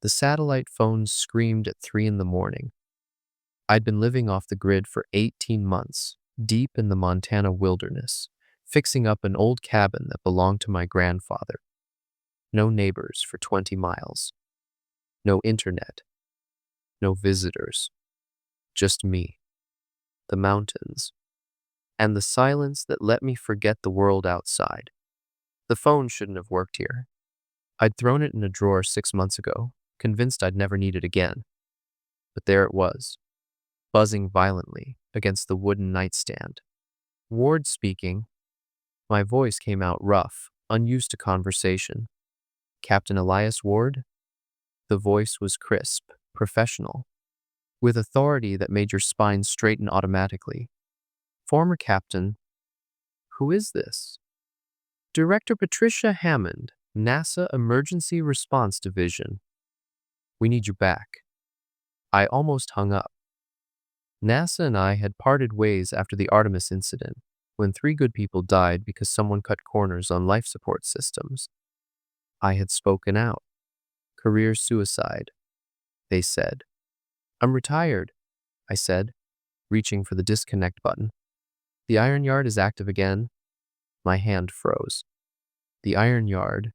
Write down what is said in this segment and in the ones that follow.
The satellite phone screamed at 3 in the morning. I'd been living off the grid for 18 months, deep in the Montana wilderness, fixing up an old cabin that belonged to my grandfather. No neighbors for 20 miles. No internet. No visitors. Just me, the mountains, and the silence that let me forget the world outside. The phone shouldn't have worked here. I'd thrown it in a drawer 6 months ago, convinced I'd never need it again. But there it was, buzzing violently against the wooden nightstand. Ward speaking. My voice came out rough, unused to conversation. Captain Elias Ward? The voice was crisp, professional, with authority that made your spine straighten automatically. Former captain. Who is this? Director Patricia Hammond, NASA Emergency Response Division. We need you back. I almost hung up. NASA and I had parted ways after the Artemis incident, when 3 good people died because someone cut corners on life support systems. I had spoken out. Career suicide, they said. I'm retired, I said, reaching for the disconnect button. The iron yard is active again. My hand froze. The iron yard,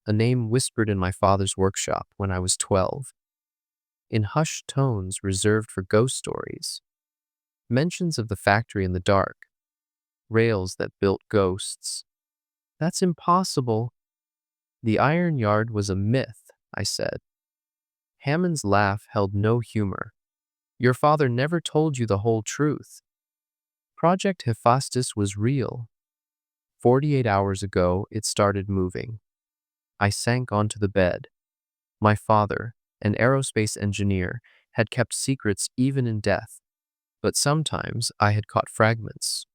a name whispered in my father's workshop when I was 12. In hushed tones reserved for ghost stories. Mentions of the factory in the dark. Rails that built ghosts. That's impossible. The iron yard was a myth, I said. Hammond's laugh held no humor. Your father never told you the whole truth. Project Hephaestus was real. 48 hours ago, it started moving. I sank onto the bed. My father, an aerospace engineer, had kept secrets even in death, but sometimes I had caught fragments.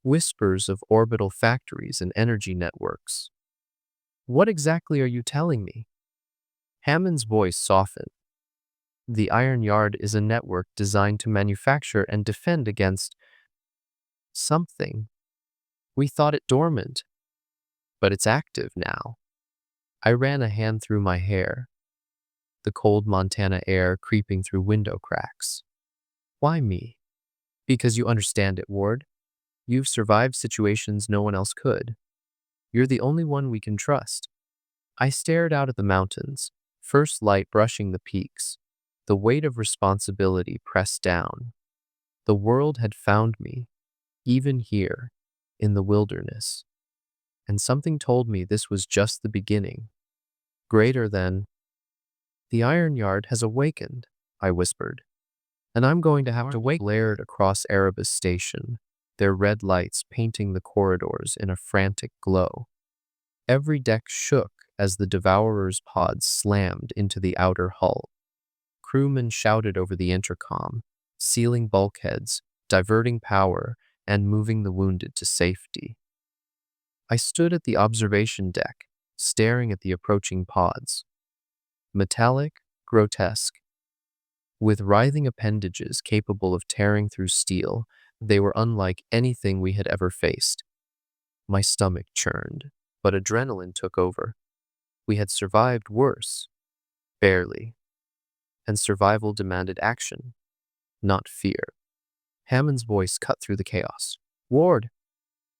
Whispers of orbital factories and energy networks. What exactly are you telling me? Hammond's voice softened. The iron yard is a network designed to manufacture and defend against something. We thought it dormant, but it's active now. I ran a hand through my hair, the cold Montana air creeping through window cracks. Why me? Because you understand it, Ward. You've survived situations no one else could. You're the only one we can trust. I stared out at the mountains, first light brushing the peaks, the weight of responsibility pressed down. The world had found me, even here, in the wilderness. And something told me this was just the beginning. Greater than. The iron yard has awakened, I whispered. And I'm going to have to wake. Blared across Erebus Station, their red lights painting the corridors in a frantic glow. Every deck shook as the Devourer's pods slammed into the outer hull. Crewmen shouted over the intercom, sealing bulkheads, diverting power, and moving the wounded to safety. I stood at the observation deck, staring at the approaching pods. Metallic, grotesque. With writhing appendages capable of tearing through steel, they were unlike anything we had ever faced. My stomach churned, but adrenaline took over. We had survived worse. Barely. And survival demanded action, not fear. Hammond's voice cut through the chaos. Ward,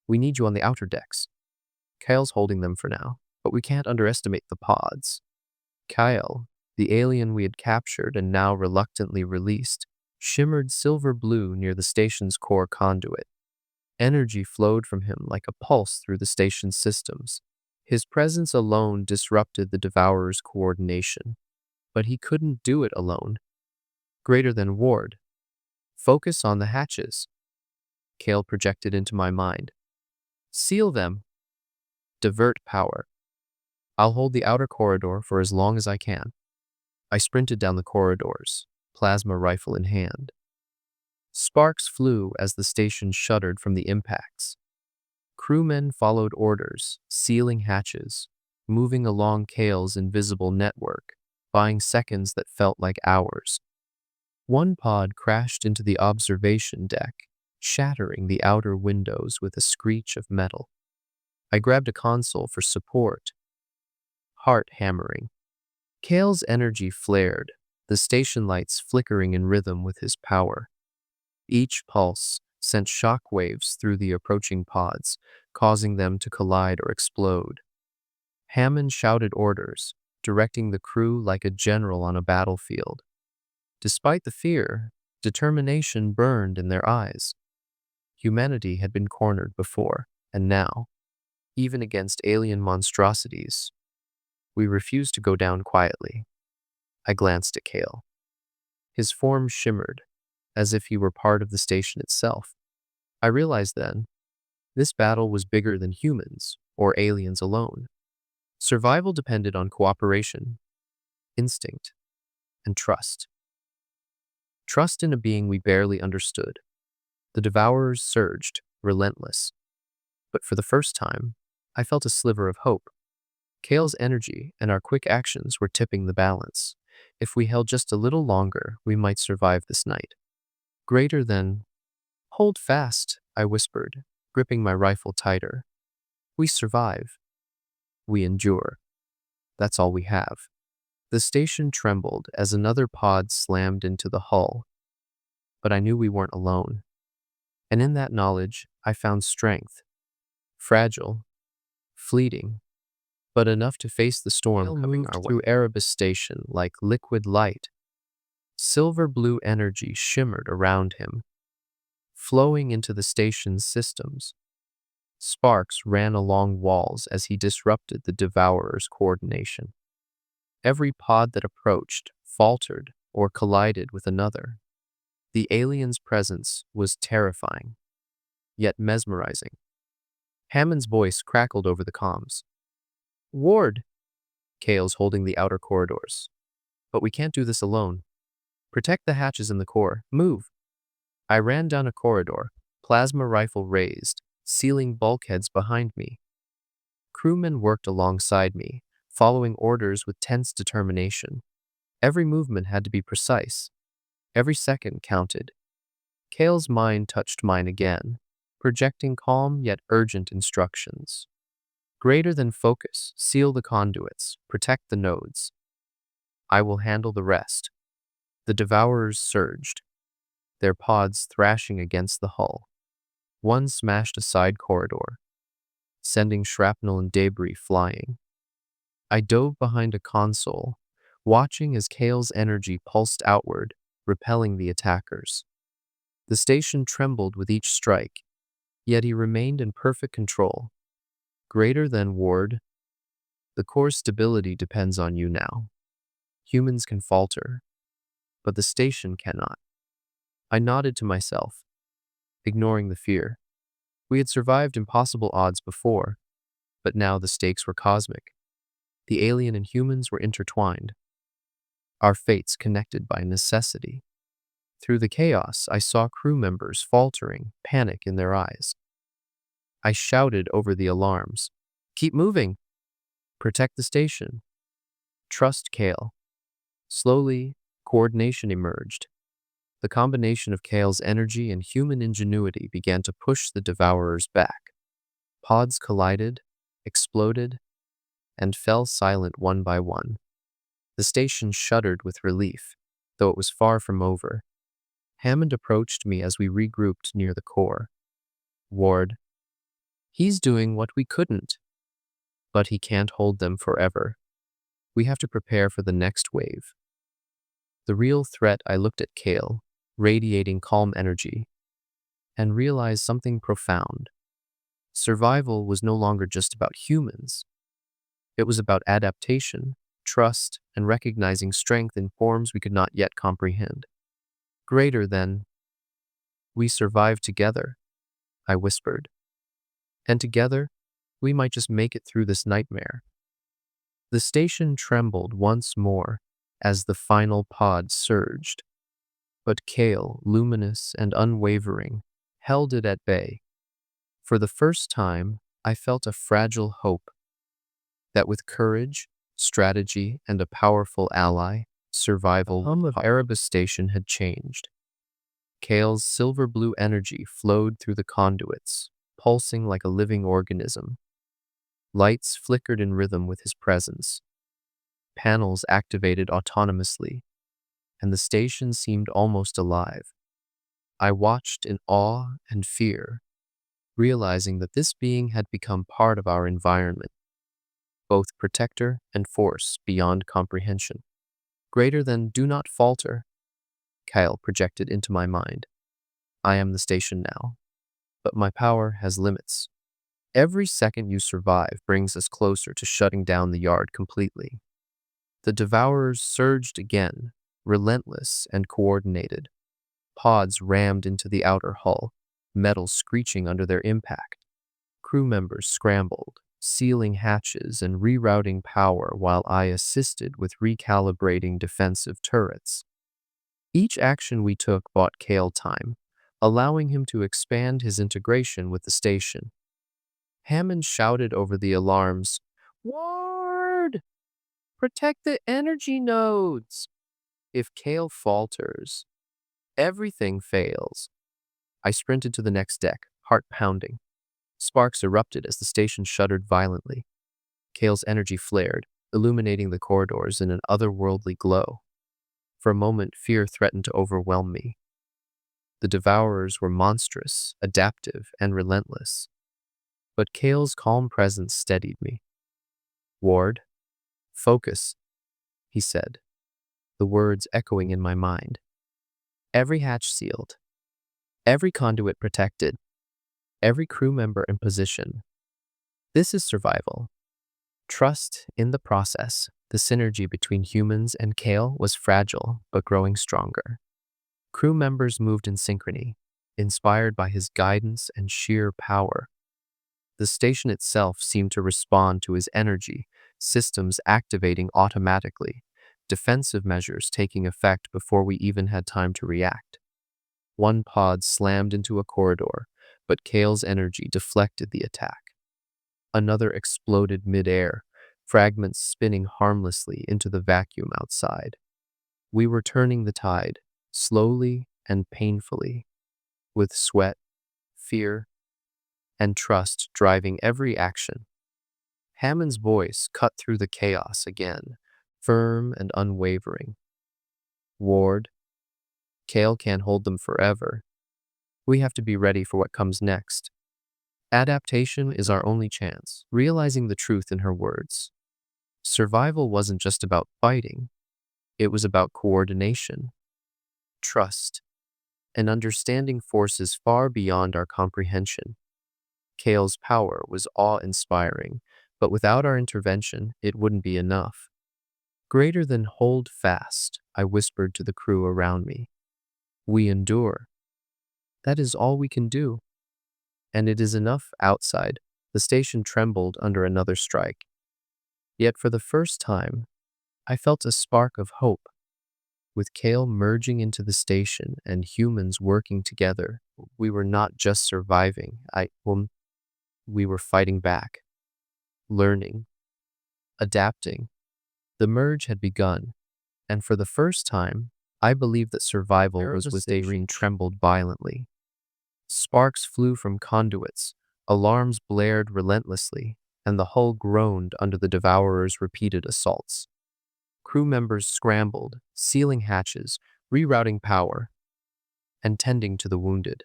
we need you on the outer decks. Kyle's holding them for now, but we can't underestimate the pods. Kyle, the alien we had captured and now reluctantly released, shimmered silver blue near the station's core conduit. Energy flowed from him like a pulse through the station's systems. His presence alone disrupted the Devourer's coordination, but he couldn't do it alone. Greater than Ward. Focus on the hatches. Kale projected into my mind. Seal them. Divert power. I'll hold the outer corridor for as long as I can. I sprinted down the corridors, plasma rifle in hand. Sparks flew as the station shuddered from the impacts. Crewmen followed orders, sealing hatches, moving along Kale's invisible network, buying seconds that felt like hours. One pod crashed into the observation deck, shattering the outer windows with a screech of metal. I grabbed a console for support. Heart hammering. Kale's energy flared, the station lights flickering in rhythm with his power. Each pulse sent shock waves through the approaching pods, causing them to collide or explode. Hammond shouted orders, directing the crew like a general on a battlefield. Despite the fear, determination burned in their eyes. Humanity had been cornered before, and now, even against alien monstrosities, we refused to go down quietly. I glanced at Kale. His form shimmered, as if he were part of the station itself. I realized then, this battle was bigger than humans or aliens alone. Survival depended on cooperation, instinct, and trust. Trust in a being we barely understood. The Devourers surged, relentless. But for the first time, I felt a sliver of hope. Kale's energy and our quick actions were tipping the balance. If we held just a little longer, we might survive this night. Greater than, hold fast, I whispered, gripping my rifle tighter. We survive. We endure. That's all we have. The station trembled as another pod slammed into the hull. But I knew we weren't alone. And in that knowledge, I found strength. Fragile, fleeting, but enough to face the storm coming our way. Through Erebus Station like liquid light. Silver blue energy shimmered around him, flowing into the station's systems. Sparks ran along walls as he disrupted the Devourer's coordination. Every pod that approached faltered or collided with another. The alien's presence was terrifying, yet mesmerizing. Hammond's voice crackled over the comms. Ward! Kale's holding the outer corridors. But we can't do this alone. Protect the hatches in the core. Move! I ran down a corridor, plasma rifle raised, sealing bulkheads behind me. Crewmen worked alongside me, following orders with tense determination. Every movement had to be precise. Every second counted. Kale's mind touched mine again, projecting calm yet urgent instructions. Greater than focus, seal the conduits, protect the nodes. I will handle the rest. The Devourers surged, their pods thrashing against the hull. One smashed a side corridor, sending shrapnel and debris flying. I dove behind a console, watching as Kale's energy pulsed outward, repelling the attackers. The station trembled with each strike, yet he remained in perfect control. Greater than Ward, the core's stability depends on you now. Humans can falter, but the station cannot. I nodded to myself, ignoring the fear. We had survived impossible odds before, but now the stakes were cosmic. The alien and humans were intertwined, our fates connected by necessity. Through the chaos, I saw crew members faltering, panic in their eyes. I shouted over the alarms. Keep moving! Protect the station. Trust Kale. Slowly, coordination emerged. The combination of Kale's energy and human ingenuity began to push the Devourers back. Pods collided, exploded, and fell silent one by one. The station shuddered with relief, though it was far from over. Hammond approached me as we regrouped near the core. Ward, he's doing what we couldn't. But he can't hold them forever. We have to prepare for the next wave. The real threat, I looked at Kale, radiating calm energy, and realized something profound. Survival was no longer just about humans. It was about adaptation, trust, and recognizing strength in forms we could not yet comprehend. Greater than, we survive together, I whispered. And together, we might just make it through this nightmare. The station trembled once more as the final pod surged. But Kale, luminous and unwavering, held it at bay. For the first time, I felt a fragile hope that with courage, strategy, and a powerful ally, survival. The hum of Erebus Station had changed. Kale's silver-blue energy flowed through the conduits, pulsing like a living organism. Lights flickered in rhythm with his presence. panels activated autonomously, and the station seemed almost alive. I watched in awe and fear, realizing that this being had become part of our environment, both protector and force beyond comprehension. Greater than do not falter, Kyle projected into my mind. I am the station now, but my power has limits. Every second you survive brings us closer to shutting down the yard completely. The Devourers surged again, relentless and coordinated. Pods rammed into the outer hull, metal screeching under their impact. Crew members scrambled, sealing hatches and rerouting power while I assisted with recalibrating defensive turrets. Each action we took bought Kale time, allowing him to expand his integration with the station. Hammond shouted over the alarms, "Ward! Protect the energy nodes!" If Kale falters, everything fails. I sprinted to the next deck, heart pounding. Sparks erupted as the station shuddered violently. Kale's energy flared, illuminating the corridors in an otherworldly glow. For a moment, fear threatened to overwhelm me. The Devourers were monstrous, adaptive, and relentless. But Kale's calm presence steadied me. "Ward, focus," he said, the words echoing in my mind. "Every hatch sealed, every conduit protected, every crew member in position. This is survival. Trust in the process." The synergy between humans and Kale was fragile but growing stronger. Crew members moved in synchrony, inspired by his guidance and sheer power. The station itself seemed to respond to his energy, systems activating automatically, defensive measures taking effect before we even had time to react. One pod slammed into a corridor, but Kale's energy deflected the attack. Another exploded mid-air, fragments spinning harmlessly into the vacuum outside. We were turning the tide, slowly and painfully, with sweat, fear, and trust driving every action. Hammond's voice cut through the chaos again, firm and unwavering. "Ward, Kale can't hold them forever. We have to be ready for what comes next. Adaptation is our only chance." Realizing the truth in her words, survival wasn't just about fighting. It was about coordination, trust, and understanding forces far beyond our comprehension. Kale's power was awe-inspiring, but without our intervention, it wouldn't be enough. "Greater than hold fast," I whispered to the crew around me. "We endure. That is all we can do. And it is enough." Outside, the station trembled under another strike. Yet for the first time, I felt a spark of hope. With Kale merging into the station and humans working together, we were not just surviving. We were fighting back, learning, adapting. The merge had begun, and for the first time, I believed that survival was with the station trembled violently. Sparks flew from conduits, alarms blared relentlessly, and the hull groaned under the Devourers' repeated assaults. Crew members scrambled, sealing hatches, rerouting power, and tending to the wounded.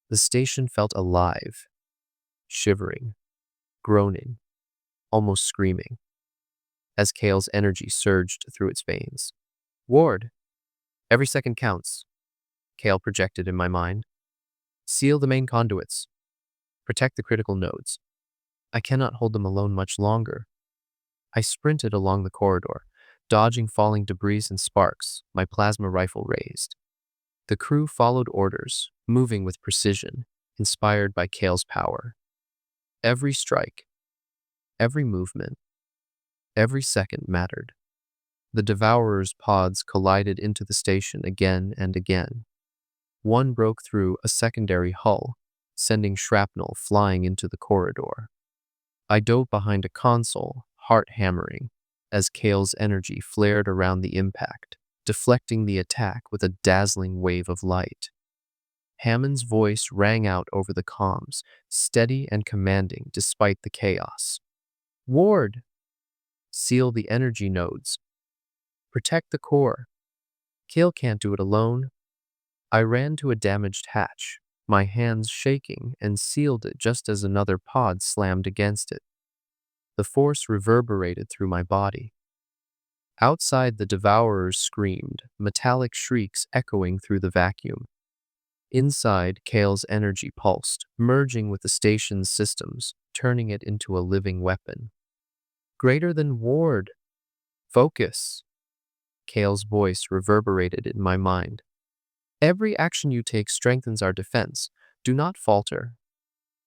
The station felt alive, shivering, groaning, almost screaming, as Kale's energy surged through its veins. "Ward, every second counts," Kale projected in my mind. "Seal the main conduits. Protect the critical nodes. I cannot hold them alone much longer." I sprinted along the corridor, dodging falling debris and sparks, my plasma rifle raised. The crew followed orders, moving with precision, inspired by Kale's power. Every strike, every movement, every second mattered. The Devourer's pods collided into the station again and again. One broke through a secondary hull, sending shrapnel flying into the corridor. I dove behind a console, heart hammering, as Kale's energy flared around the impact, deflecting the attack with a dazzling wave of light. Hammond's voice rang out over the comms, steady and commanding despite the chaos. "Ward, Seal the energy nodes. Protect the core. Kale can't do it alone. I ran to a damaged hatch, my hands shaking, and sealed it just as another pod slammed against it. The force reverberated through my body. Outside, the devourers screamed, metallic shrieks echoing through the vacuum. Inside, Kale's energy pulsed, merging with the station's systems, turning it into a living weapon. Greater than Ward. Focus. Kale's voice reverberated in my mind. Every action you take strengthens our defense. Do not falter.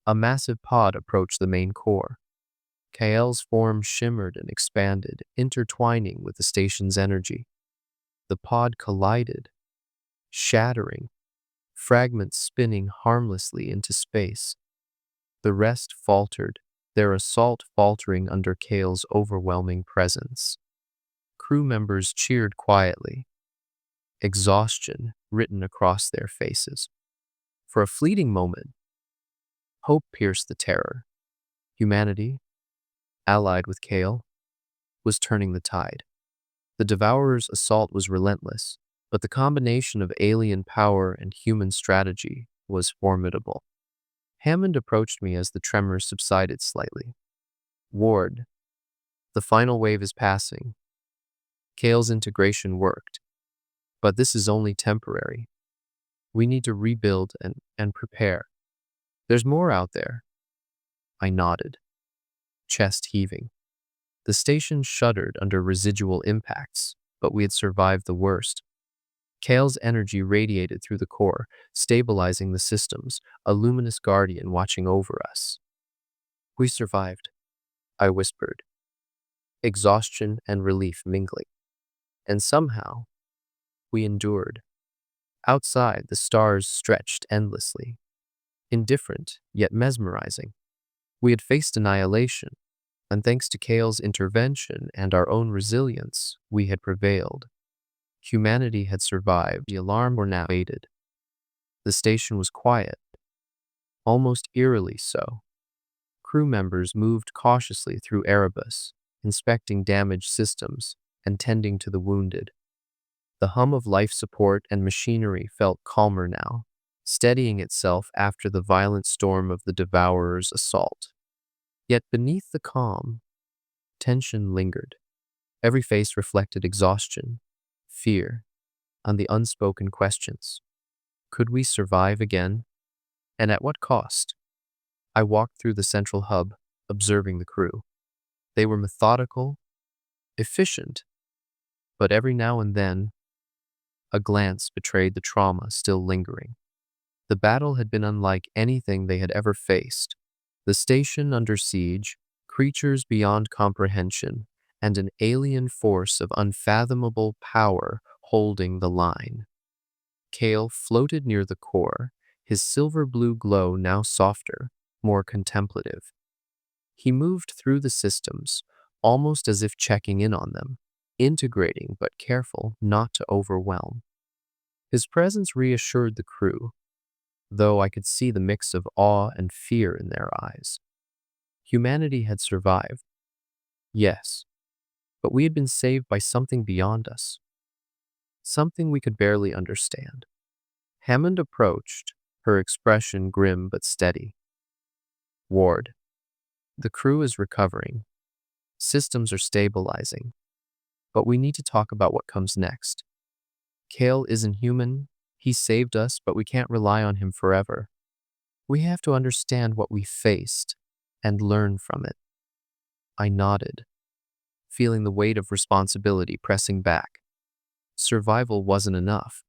A massive pod approached the main core. Kale's form shimmered and expanded, intertwining with the station's energy. The pod collided, shattering, fragments spinning harmlessly into space. The rest faltered, their assault faltering under Kale's overwhelming presence. Crew members cheered quietly, exhaustion written across their faces. For a fleeting moment, hope pierced the terror. Humanity, allied with Kale, was turning the tide. The Devourer's assault was relentless, but the combination of alien power and human strategy was formidable. Hammond approached me as the tremors subsided slightly. Ward, the final wave is passing. Kale's integration worked, but this is only temporary. We need to rebuild and prepare. There's more out there. I nodded, chest heaving. The station shuddered under residual impacts, but we had survived the worst. Kale's energy radiated through the core, stabilizing the systems, a luminous guardian watching over us. We survived, I whispered, exhaustion and relief mingling. And somehow, we endured. Outside, the stars stretched endlessly, indifferent yet mesmerizing. We had faced annihilation, and thanks to Kale's intervention and our own resilience, we had prevailed. Humanity had survived. The alarm were now faded. The station was quiet, almost eerily so. Crew members moved cautiously through Erebus, inspecting damaged systems and tending to the wounded. The hum of life support and machinery felt calmer now, steadying itself after the violent storm of the Devourer's assault. Yet beneath the calm, tension lingered. Every face reflected exhaustion, fear, and the unspoken questions. Could we survive again? And at what cost? I walked through the central hub, observing the crew. They were methodical, efficient, but every now and then, a glance betrayed the trauma still lingering. The battle had been unlike anything they had ever faced. The station under siege, creatures beyond comprehension, and an alien force of unfathomable power holding the line. Kale floated near the core, his silver-blue glow now softer, more contemplative. He moved through the systems, almost as if checking in on them, integrating but careful not to overwhelm. His presence reassured the crew, though I could see the mix of awe and fear in their eyes. Humanity had survived, yes, but we had been saved by something beyond us, something we could barely understand. Hammond approached, her expression grim but steady. Ward, the crew is recovering. Systems are stabilizing. But we need to talk about what comes next. Kale isn't human. He saved us, but we can't rely on him forever. We have to understand what we faced and learn from it. I nodded, feeling the weight of responsibility pressing back. Survival wasn't enough.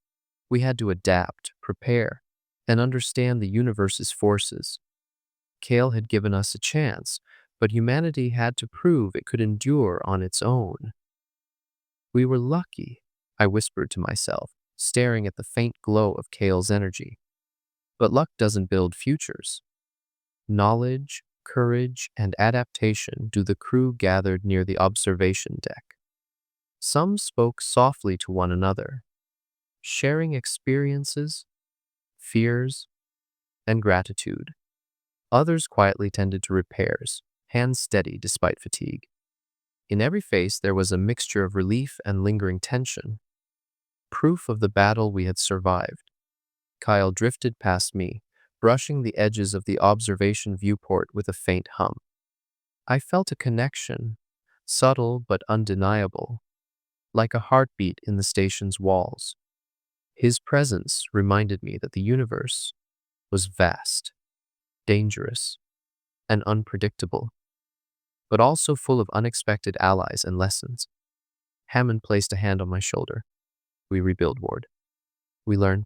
We had to adapt, prepare, and understand the universe's forces. Kale had given us a chance, but humanity had to prove it could endure on its own. We were lucky, I whispered to myself, staring at the faint glow of Kale's energy. But luck doesn't build futures. Knowledge, courage, and adaptation do the crew gathered near the observation deck. Some spoke softly to one another, sharing experiences, fears, and gratitude. Others quietly tended to repairs, hands steady despite fatigue. In every face there was a mixture of relief and lingering tension, proof of the battle we had survived. Kyle drifted past me, brushing the edges of the observation viewport with a faint hum. I felt a connection, subtle but undeniable, like a heartbeat in the station's walls. His presence reminded me that the universe was vast, dangerous, and unpredictable, but also full of unexpected allies and lessons. Hammond placed a hand on my shoulder. We rebuild, Ward. We learn,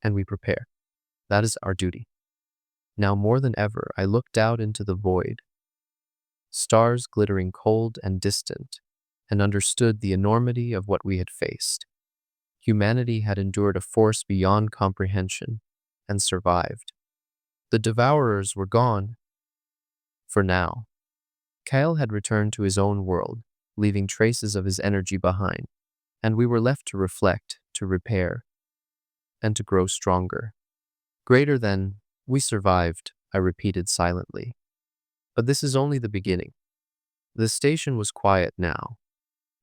and we prepare. That is our duty. Now more than ever, I looked out into the void, stars glittering cold and distant, and understood the enormity of what we had faced. Humanity had endured a force beyond comprehension and survived. The Devourers were gone. For now. Kyle had returned to his own world, leaving traces of his energy behind, and we were left to reflect, to repair, and to grow stronger. Greater than, we survived, I repeated silently. But this is only the beginning. The station was quiet now,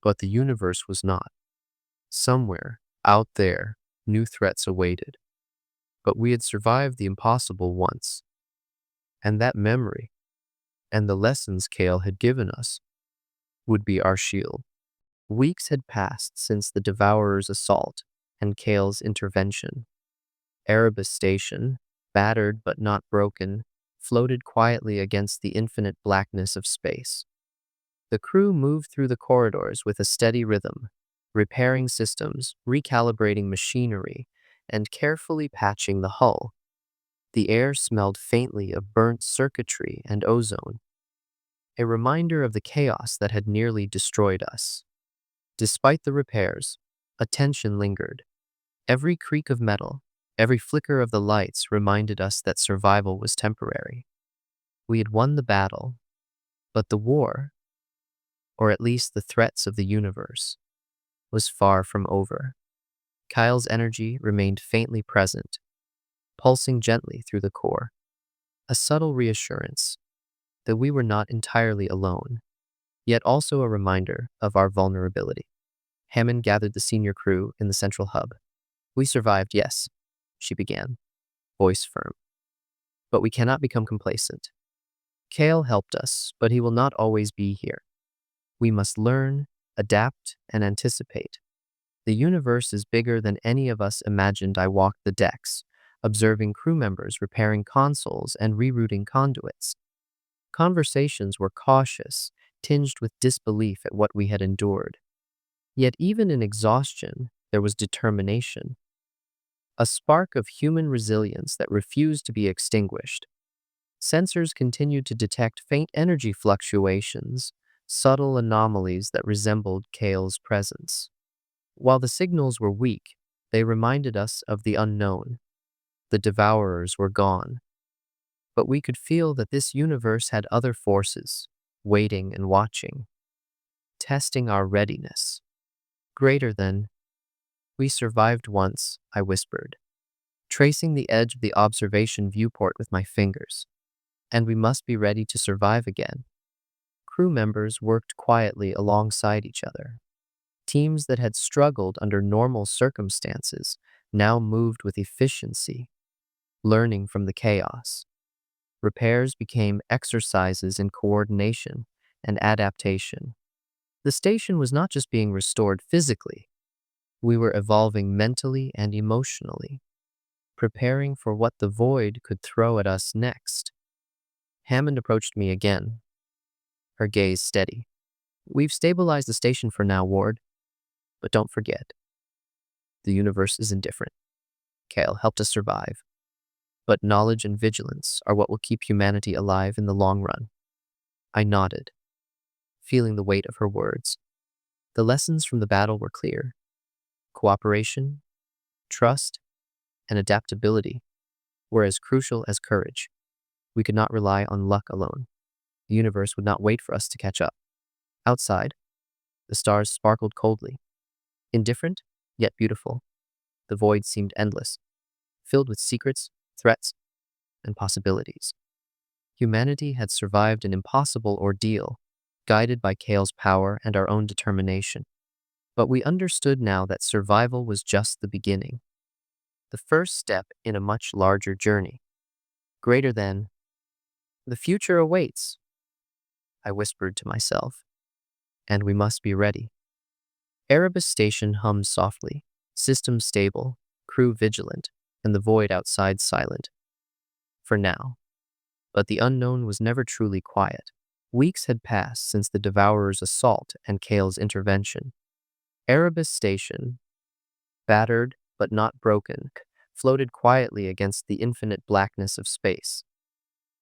but the universe was not. Somewhere, out there, new threats awaited. But we had survived the impossible once. And that memory, and the lessons Kale had given us, would be our shield. Weeks had passed since the Devourer's assault and Kale's intervention. Erebus Station, battered but not broken, floated quietly against the infinite blackness of space. The crew moved through the corridors with a steady rhythm, repairing systems, recalibrating machinery, and carefully patching the hull. The air smelled faintly of burnt circuitry and ozone, a reminder of the chaos that had nearly destroyed us. Despite the repairs, a tension lingered. Every creak of metal, every flicker of the lights reminded us that survival was temporary. We had won the battle, but the war, or at least the threats of the universe, was far from over. Kyle's energy remained faintly present, pulsing gently through the core, a subtle reassurance that we were not entirely alone, yet also a reminder of our vulnerability. Hammond gathered the senior crew in the central hub. We survived, yes, she began, voice firm. But we cannot become complacent. Kale helped us, but he will not always be here. We must learn, adapt, and anticipate. The universe is bigger than any of us imagined. I walked the decks, observing crew members repairing consoles and rerouting conduits. Conversations were cautious, tinged with disbelief at what we had endured. Yet even in exhaustion, there was determination, a spark of human resilience that refused to be extinguished. Sensors continued to detect faint energy fluctuations, subtle anomalies that resembled Kale's presence. While the signals were weak, they reminded us of the unknown. The Devourers were gone. But we could feel that this universe had other forces, waiting and watching, testing our readiness. Greater than, we survived once, I whispered, tracing the edge of the observation viewport with my fingers. And we must be ready to survive again. Crew members worked quietly alongside each other. Teams that had struggled under normal circumstances now moved with efficiency, learning from the chaos. Repairs became exercises in coordination and adaptation. The station was not just being restored physically. We were evolving mentally and emotionally, preparing for what the void could throw at us next. Hammond approached me again, her gaze steady. We've stabilized the station for now, Ward. But don't forget, the universe is indifferent. Kale helped us survive. But knowledge and vigilance are what will keep humanity alive in the long run. I nodded, feeling the weight of her words. The lessons from the battle were clear. Cooperation, trust, and adaptability were as crucial as courage. We could not rely on luck alone. The universe would not wait for us to catch up. Outside, the stars sparkled coldly. Indifferent, yet beautiful. The void seemed endless, filled with secrets, threats, and possibilities. Humanity had survived an impossible ordeal, guided by Kale's power and our own determination. But we understood now that survival was just the beginning, the first step in a much larger journey, greater than the future awaits, I whispered to myself, and we must be ready. Erebus Station hummed softly, system stable, crew vigilant, and the void outside silent. For now. But the unknown was never truly quiet. Weeks had passed since the Devourer's assault and Kale's intervention. Erebus Station, battered but not broken, floated quietly against the infinite blackness of space.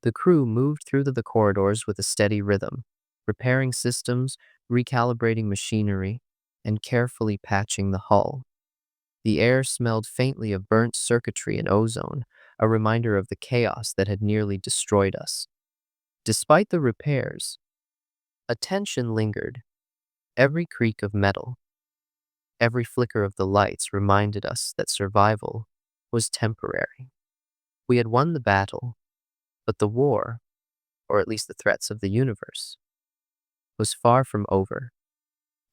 The crew moved through the corridors with a steady rhythm, repairing systems, recalibrating machinery, and carefully patching the hull. The air smelled faintly of burnt circuitry and ozone, a reminder of the chaos that had nearly destroyed us. Despite the repairs, a tension lingered. Every creak of metal, every flicker of the lights reminded us that survival was temporary. We had won the battle, but the war, or at least the threats of the universe, was far from over.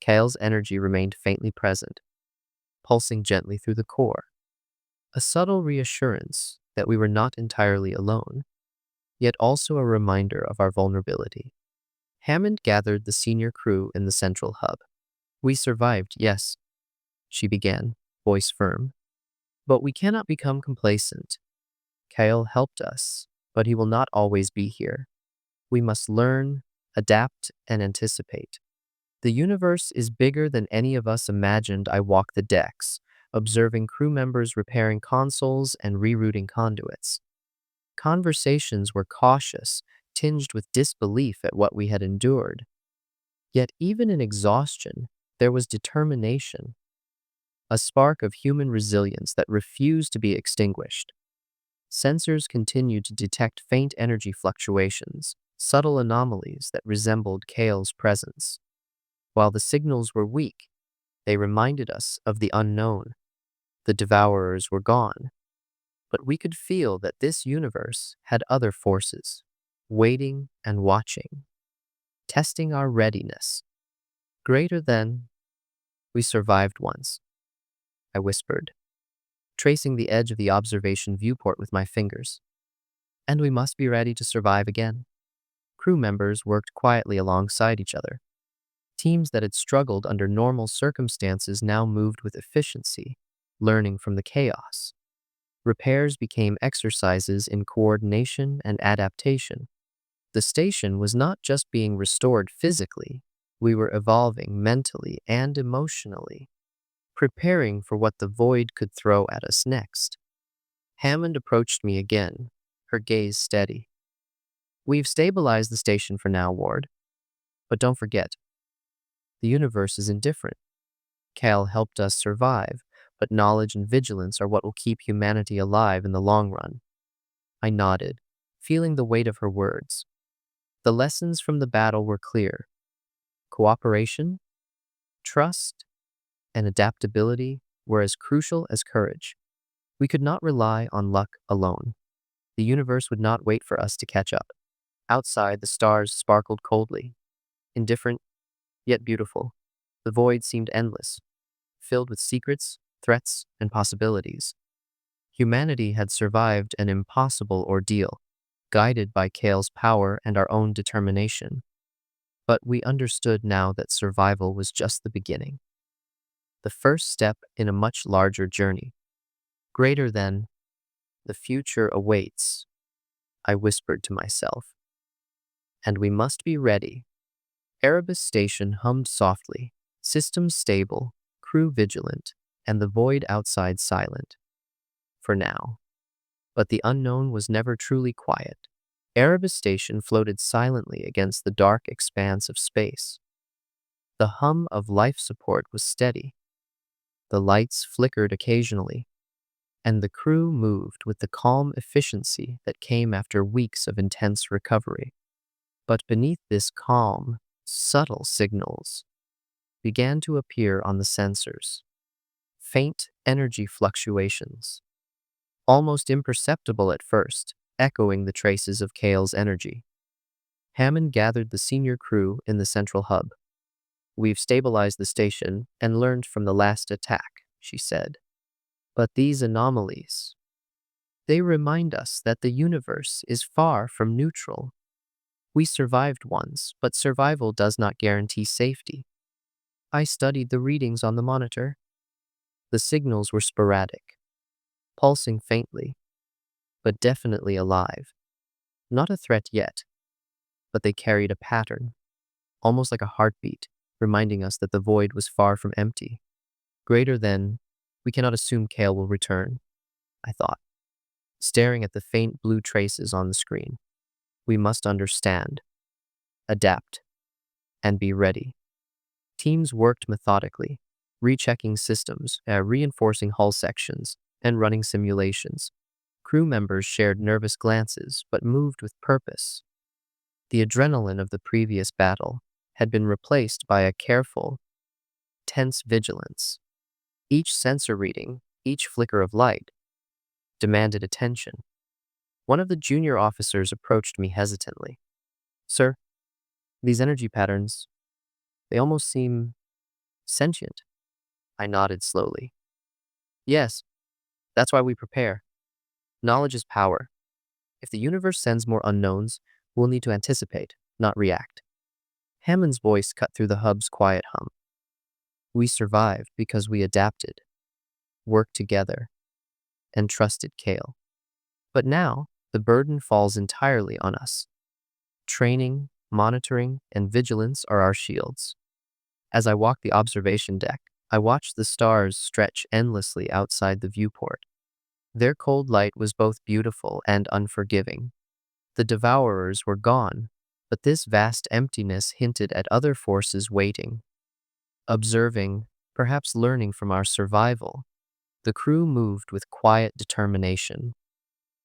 Kale's energy remained faintly present, pulsing gently through the core, a subtle reassurance that we were not entirely alone, yet also a reminder of our vulnerability. Hammond gathered the senior crew in the central hub. "We survived, yes," she began, voice firm. "But we cannot become complacent. Kale helped us, but he will not always be here. We must learn, adapt, and anticipate. The universe is bigger than any of us imagined." I walked the decks, observing crew members repairing consoles and rerouting conduits. Conversations were cautious, tinged with disbelief at what we had endured. Yet even in exhaustion, there was determination, a spark of human resilience that refused to be extinguished. Sensors continued to detect faint energy fluctuations, subtle anomalies that resembled Kale's presence. While the signals were weak, they reminded us of the unknown. The Devourers were gone, but we could feel that this universe had other forces, waiting and watching, testing our readiness. "Greater than we survived once," I whispered, tracing the edge of the observation viewport with my fingers. "And we must be ready to survive again." Crew members worked quietly alongside each other. Teams that had struggled under normal circumstances now moved with efficiency, learning from the chaos. Repairs became exercises in coordination and adaptation. The station was not just being restored physically, we were evolving mentally and emotionally, preparing for what the void could throw at us next. Hammond approached me again, her gaze steady. "We've stabilized the station for now, Ward. But don't forget, the universe is indifferent. Cal helped us survive, but knowledge and vigilance are what will keep humanity alive in the long run." I nodded, feeling the weight of her words. The lessons from the battle were clear. Cooperation, trust, and adaptability were as crucial as courage. We could not rely on luck alone. The universe would not wait for us to catch up. Outside, the stars sparkled coldly, indifferent yet beautiful. The void seemed endless, filled with secrets, threats, and possibilities. Humanity had survived an impossible ordeal, guided by Kale's power and our own determination. But we understood now that survival was just the beginning, the first step in a much larger journey, greater than the future awaits, I whispered to myself. And we must be ready. Erebus Station hummed softly, systems stable, crew vigilant, and the void outside silent. For now. But the unknown was never truly quiet. Erebus Station floated silently against the dark expanse of space. The hum of life support was steady. The lights flickered occasionally, and the crew moved with the calm efficiency that came after weeks of intense recovery. But beneath this calm, subtle signals began to appear on the sensors. Faint energy fluctuations, almost imperceptible at first, echoing the traces of Kale's energy. Hammond gathered the senior crew in the central hub. "We've stabilized the station and learned from the last attack," she said. "But these anomalies, they remind us that the universe is far from neutral. We survived once, but survival does not guarantee safety." I studied the readings on the monitor. The signals were sporadic, pulsing faintly, but definitely alive. Not a threat yet, but they carried a pattern, almost like a heartbeat, reminding us that the void was far from empty. Greater than, we cannot assume Kale will return, I thought, staring at the faint blue traces on the screen. We must understand, adapt, and be ready. Teams worked methodically, rechecking systems, reinforcing hull sections, and running simulations. Crew members shared nervous glances, but moved with purpose. The adrenaline of the previous battle had been replaced by a careful, tense vigilance. Each sensor reading, each flicker of light, demanded attention. One of the junior officers approached me hesitantly. "Sir, these energy patterns, they almost seem sentient." I nodded slowly. "Yes, that's why we prepare. Knowledge is power. If the universe sends more unknowns, we'll need to anticipate, not react." Hammond's voice cut through the hub's quiet hum. "We survived because we adapted, worked together, and trusted Kale. But now, the burden falls entirely on us. Training, monitoring, and vigilance are our shields." As I walked the observation deck, I watched the stars stretch endlessly outside the viewport. Their cold light was both beautiful and unforgiving. The Devourers were gone, but this vast emptiness hinted at other forces waiting. Observing, perhaps learning from our survival, the crew moved with quiet determination.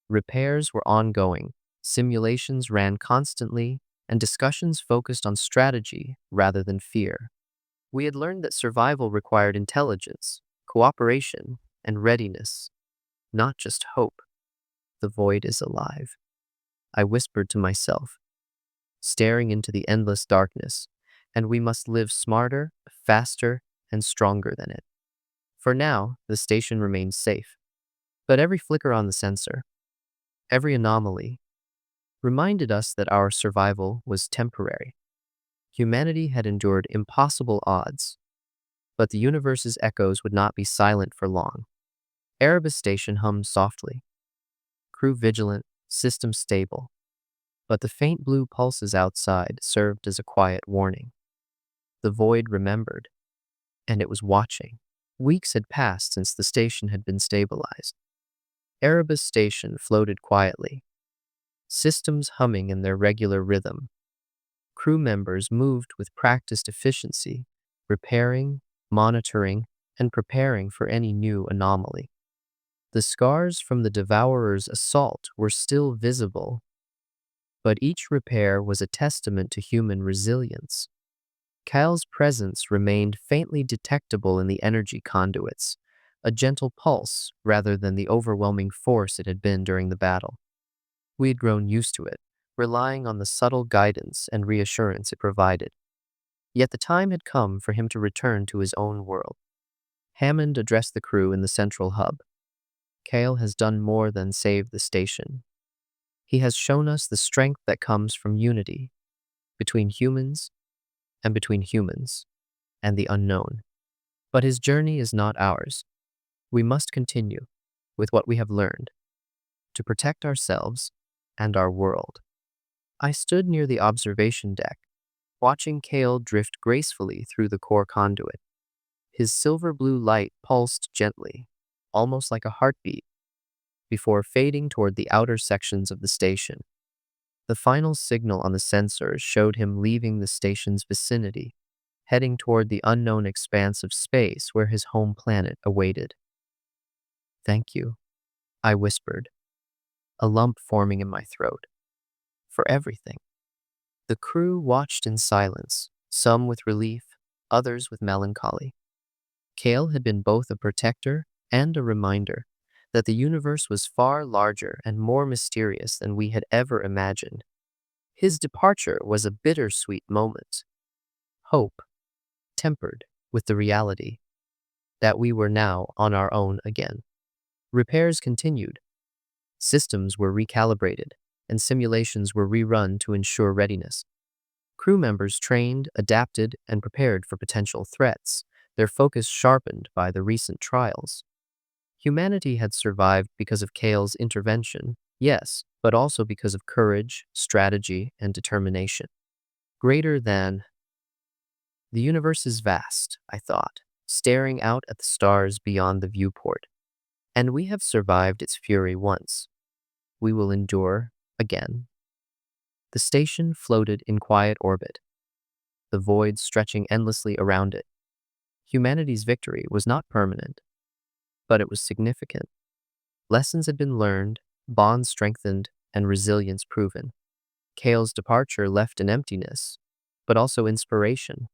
Repairs were ongoing, simulations ran constantly, and discussions focused on strategy rather than fear. We had learned that survival required intelligence, cooperation, and readiness, not just hope. "The void is alive," I whispered to myself, staring into the endless darkness, "and we must live smarter, faster, and stronger than it." For now, the station remained safe, but every flicker on the sensor, every anomaly, reminded us that our survival was temporary. Humanity had endured impossible odds, but the universe's echoes would not be silent for long. Erebus Station hummed softly, crew vigilant, system stable, but the faint blue pulses outside served as a quiet warning. The void remembered, and it was watching. Weeks had passed since the station had been stabilized. Erebus Station floated quietly, systems humming in their regular rhythm. Crew members moved with practiced efficiency, repairing, monitoring, and preparing for any new anomaly. The scars from the Devourer's assault were still visible, but each repair was a testament to human resilience. Kyle's presence remained faintly detectable in the energy conduits, a gentle pulse rather than the overwhelming force it had been during the battle. We had grown used to it, relying on the subtle guidance and reassurance it provided. Yet the time had come for him to return to his own world. Hammond addressed the crew in the central hub. "Kale has done more than save the station. He has shown us the strength that comes from unity, between humans and between humans and the unknown. But his journey is not ours. We must continue with what we have learned to protect ourselves and our world." I stood near the observation deck, watching Kale drift gracefully through the core conduit. His silver blue light pulsed gently, almost like a heartbeat, before fading toward the outer sections of the station. The final signal on the sensors showed him leaving the station's vicinity, heading toward the unknown expanse of space where his home planet awaited. "Thank you," I whispered, a lump forming in my throat. "For everything." The crew watched in silence, some with relief, others with melancholy. Kale had been both a protector and a reminder that the universe was far larger and more mysterious than we had ever imagined. His departure was a bittersweet moment. Hope, tempered with the reality that we were now on our own again. Repairs continued, systems were recalibrated, and simulations were rerun to ensure readiness. Crew members trained, adapted, and prepared for potential threats, their focus sharpened by the recent trials. Humanity had survived because of Kale's intervention, yes, but also because of courage, strategy, and determination. Greater than the universe is vast, I thought, staring out at the stars beyond the viewport. And we have survived its fury once. We will endure again. The station floated in quiet orbit, the void stretching endlessly around it. Humanity's victory was not permanent, but it was significant. Lessons had been learned, bonds strengthened, and resilience proven. Kale's departure left an emptiness, but also inspiration,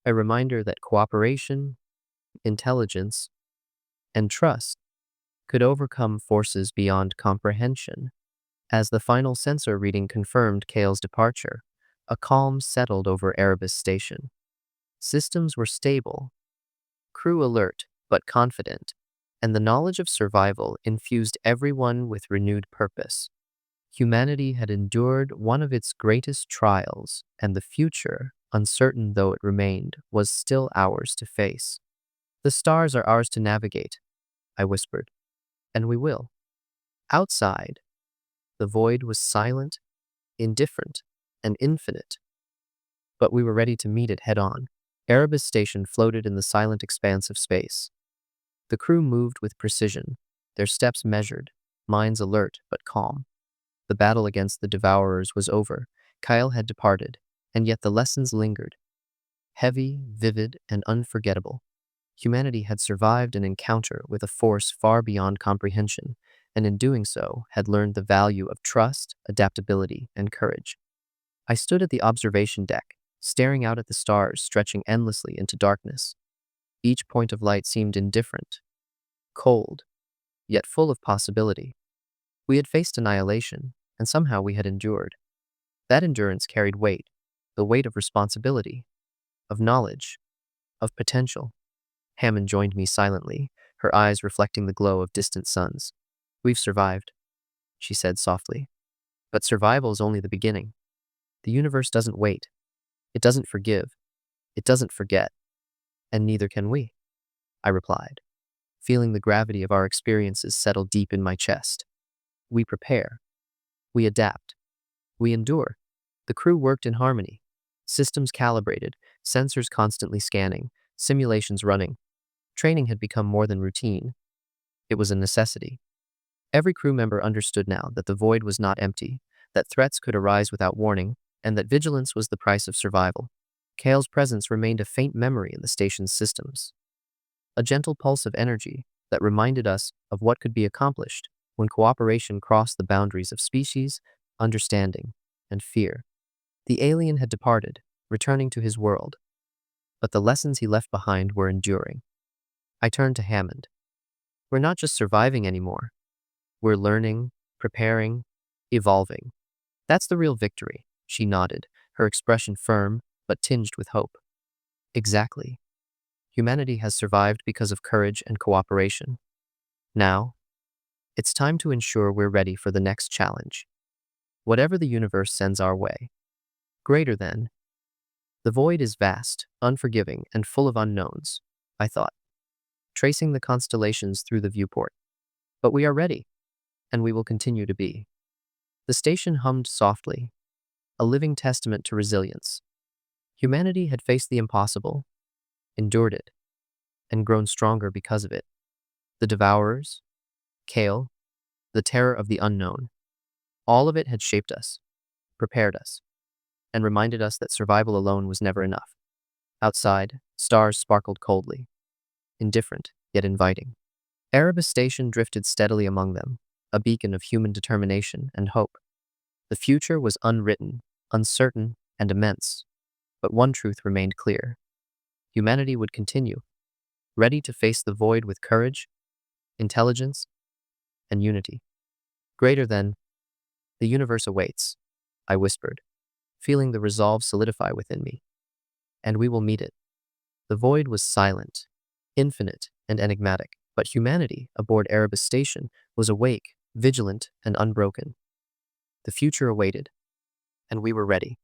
a reminder that cooperation, intelligence, and trust could overcome forces beyond comprehension. As the final sensor reading confirmed Kale's departure, a calm settled over Erebus Station. Systems were stable, crew alert but confident, and the knowledge of survival infused everyone with renewed purpose. Humanity had endured one of its greatest trials, and the future, uncertain though it remained, was still ours to face. "The stars are ours to navigate," I whispered, "and we will." Outside, the void was silent, indifferent, and infinite, but we were ready to meet it head-on. Erebus Station floated in the silent expanse of space. The crew moved with precision, their steps measured, minds alert but calm. The battle against the Devourers was over. Kyle had departed, and yet the lessons lingered. Heavy, vivid, and unforgettable. Humanity had survived an encounter with a force far beyond comprehension, and in doing so had learned the value of trust, adaptability, and courage. I stood at the observation deck, staring out at the stars stretching endlessly into darkness. Each point of light seemed indifferent, cold, yet full of possibility. We had faced annihilation, and somehow we had endured. That endurance carried weight, the weight of responsibility, of knowledge, of potential. Hammond joined me silently, her eyes reflecting the glow of distant suns. "We've survived," she said softly. "But survival is only the beginning. The universe doesn't wait. It doesn't forgive. It doesn't forget. And neither can we," I replied, feeling the gravity of our experiences settle deep in my chest. We prepare. We adapt. We endure. The crew worked in harmony. Systems calibrated, sensors constantly scanning, simulations running. Training had become more than routine. It was a necessity. Every crew member understood now that the void was not empty, that threats could arise without warning, and that vigilance was the price of survival. Kale's presence remained a faint memory in the station's systems, a gentle pulse of energy that reminded us of what could be accomplished when cooperation crossed the boundaries of species, understanding, and fear. The alien had departed, returning to his world, but the lessons he left behind were enduring. I turned to Hammond. "We're not just surviving anymore. We're learning, preparing, evolving. That's the real victory," she nodded, her expression firm but tinged with hope. "Exactly. Humanity has survived because of courage and cooperation. Now, it's time to ensure we're ready for the next challenge. Whatever the universe sends our way. Greater than. The void is vast, unforgiving, and full of unknowns," I thought, tracing the constellations through the viewport. "But we are ready, and we will continue to be." The station hummed softly, a living testament to resilience. Humanity had faced the impossible, endured it, and grown stronger because of it. The Devourers, Kale, the terror of the unknown, all of it had shaped us, prepared us, and reminded us that survival alone was never enough. Outside, stars sparkled coldly, indifferent yet inviting. Erebus Station drifted steadily among them, a beacon of human determination and hope. The future was unwritten, uncertain, and immense, but one truth remained clear. Humanity would continue, ready to face the void with courage, intelligence, and unity. Greater than, the universe awaits, I whispered, feeling the resolve solidify within me. And we will meet it. The void was silent, infinite, and enigmatic, but humanity aboard Erebus Station was awake, vigilant, and unbroken. The future awaited, and we were ready.